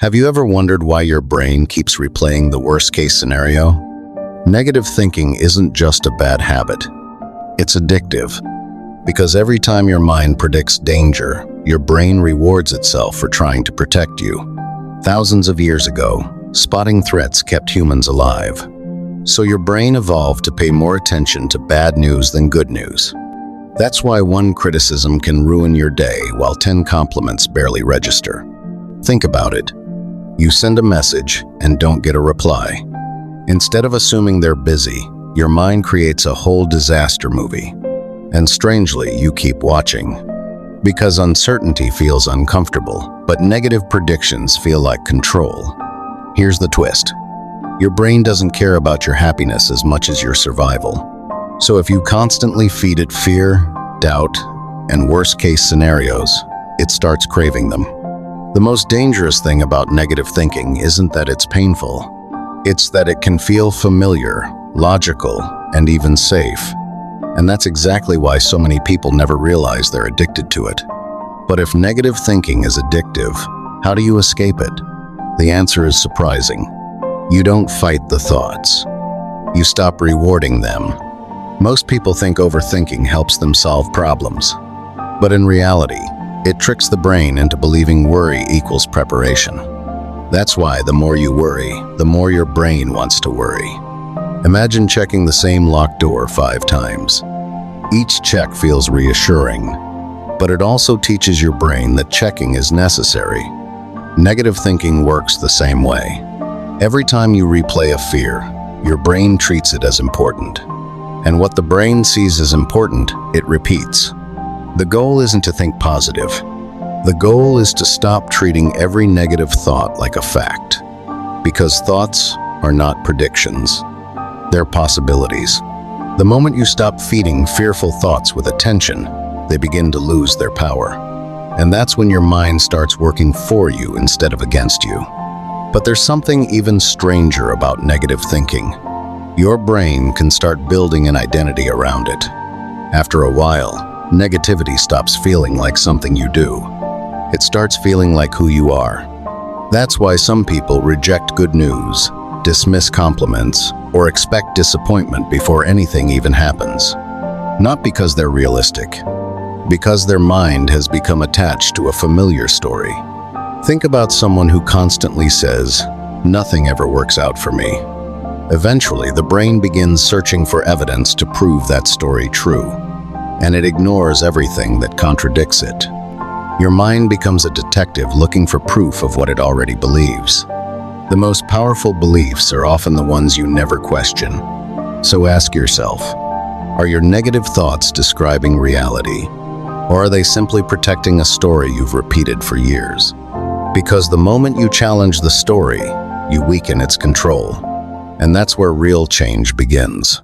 Have you ever wondered why your brain keeps replaying the worst-case scenario? Negative thinking isn't just a bad habit. It's addictive. Because every time your mind predicts danger, your brain rewards itself for trying to protect you. Thousands of years ago, spotting threats kept humans alive. So your brain evolved to pay more attention to bad news than good news. That's why one criticism can ruin your day while 10 compliments barely register. Think about it. You send a message and don't get a reply. Instead of assuming they're busy, your mind creates a whole disaster movie. And strangely, you keep watching. Because uncertainty feels uncomfortable, but negative predictions feel like control. Here's the twist. Your brain doesn't care about your happiness as much as your survival. So if you constantly feed it fear, doubt, and worst-case scenarios, it starts craving them. The most dangerous thing about negative thinking isn't that it's painful. It's that it can feel familiar, logical, and even safe. And that's exactly why so many people never realize they're addicted to it. But if negative thinking is addictive, how do you escape it? The answer is surprising. You don't fight the thoughts. You stop rewarding them. Most people think overthinking helps them solve problems. But in reality, it tricks the brain into believing worry equals preparation. That's why the more you worry, the more your brain wants to worry. Imagine checking the same locked door 5 times. Each check feels reassuring, but it also teaches your brain that checking is necessary. Negative thinking works the same way. Every time you replay a fear, your brain treats it as important. And what the brain sees as important, it repeats. The goal isn't to think positive. The goal is to stop treating every negative thought like a fact. Because thoughts are not predictions. They're possibilities. The moment you stop feeding fearful thoughts with attention, they begin to lose their power. And that's when your mind starts working for you instead of against you. But there's something even stranger about negative thinking. Your brain can start building an identity around it. After a while, negativity stops feeling like something you do. It starts feeling like who you are. That's why some people reject good news, dismiss compliments, or expect disappointment before anything even happens. Not because they're realistic, because their mind has become attached to a familiar story. Think about someone who constantly says, "Nothing ever works out for me." Eventually, the brain begins searching for evidence to prove that story true, and it ignores everything that contradicts it. Your mind becomes a detective looking for proof of what it already believes. The most powerful beliefs are often the ones you never question. So ask yourself, are your negative thoughts describing reality? Or are they simply protecting a story you've repeated for years? Because the moment you challenge the story, you weaken its control. And that's where real change begins.